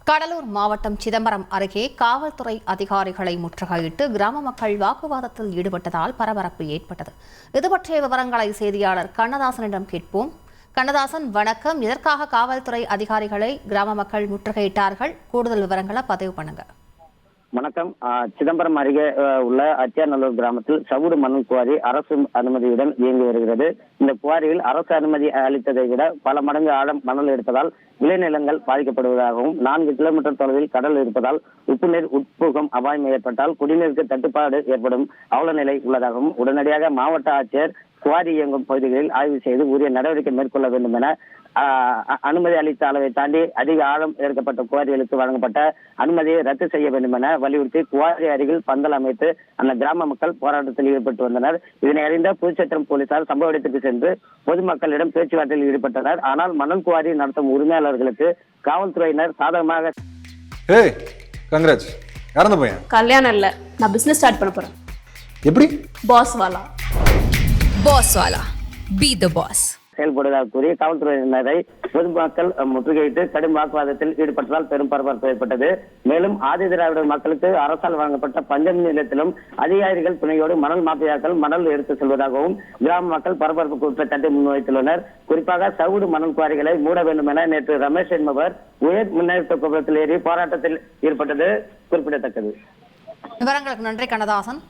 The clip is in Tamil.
கடலூர் மாவட்டம் சிதம்பரம் அருகே காவல்துறை அதிகாரிகளை முற்றுகையிட்டு கிராம மக்கள் வாக்குவாதத்தில் ஈடுபட்டதால் பரபரப்பு ஏற்பட்டது. இது பற்றிய விவரங்களை செய்தியாளர் கண்ணதாசனிடம் கேட்போம். கண்ணதாசன், வணக்கம். எதற்காக காவல்துறை அதிகாரிகளை கிராம மக்கள் முற்றுகையிட்டார்கள்? கூடுதல் விவரங்களை பதிவு பண்ணுங்க. வணக்கம். சிதம்பரம் அருகே உள்ள அத்தியாநல்லூர் கிராமத்தில் சவுடு மணல் குவாரி அரசு அனுமதியுடன் இயங்கி வருகிறது. இந்த குவாரியில் அரசு அனுமதி அளித்ததை விட பல மடங்கு ஆழம் மணல் எடுப்பதால் விளைநிலங்கள் பாதிக்கப்படுவதாகவும் 4 கிலோமீட்டர் தொலைவில் கடல் இருப்பதால் உப்பு நீர் உட்புகும் அபாயம் ஏற்பட்டால் குடிநீருக்கு தட்டுப்பாடு ஏற்படும் அவல நிலை உள்ளதாகவும் உடனடியாக மாவட்ட ஆட்சியர் குவாரி இயங்கும் பகுதிகளில் ஆய்வு செய்து உரிய நடவடிக்கை மேற்கொள்ள வேண்டும் என அனுமதி அளித்த அளவை தாண்டி அதிக ஆழம் எடுக்கப்பட்ட குவாரிகளுக்கு வழங்கப்பட்ட அனுமதியை ரத்து செய்ய வேண்டும் என வலியுறுத்தி குவாரி அருகில் பந்தல் அமைத்து அந்த கிராம மக்கள் போராட்டத்தில் ஈடுபட்டு வந்தனர். இதனை அறிந்த புதுச்சத்திரம் போலீசார் சம்பவ இடத்திற்கு சென்று பொதுமக்களிடம் பேச்சுவார்த்தையில் ஈடுபட்டனர். ஆனால் மணல் குவாரி நடத்தும் உரிமையாளர்களுக்கு காவல்துறையினர் சாதகமாக கல்யாணம் இல்ல, நான் பிசினஸ் ஸ்டார்ட் பண்ண போறேன். எப்படி? பாஸ் வாலா பி தி பாஸ் செயல்படுவதாக கூறி காவல்துறையினரை பொதுமக்கள் முற்றுகையிட்டு கடும் வாக்குவாதத்தில் ஈடுபட்டதால் பெரும் பரபரப்பு ஏற்பட்டது. மேலும் ஆதிதிராவிடர் மக்களுக்கு அரசால் வழங்கப்பட்ட பஞ்சமி நிலையத்திலும் அதிகாரிகள் துணையோடு மணல் மாஃபியாக்கள் மணல் எடுத்து செல்வதாகவும் கிராம மக்கள் பரபரப்பு குற்றச்சாட்டை முன்வைத்துள்ளனர். குறிப்பாக சவுடு மணல் குவாரிகளை மூட வேண்டும் என நேற்று ரமேஷ் என்பவர் உயர் முன்னேற்ற கோபுரத்தில் ஏறி போராட்டத்தில் ஈடுபட்டது குறிப்பிடத்தக்கது. விவரங்களுக்கு நன்றி கண்ணதாசன்.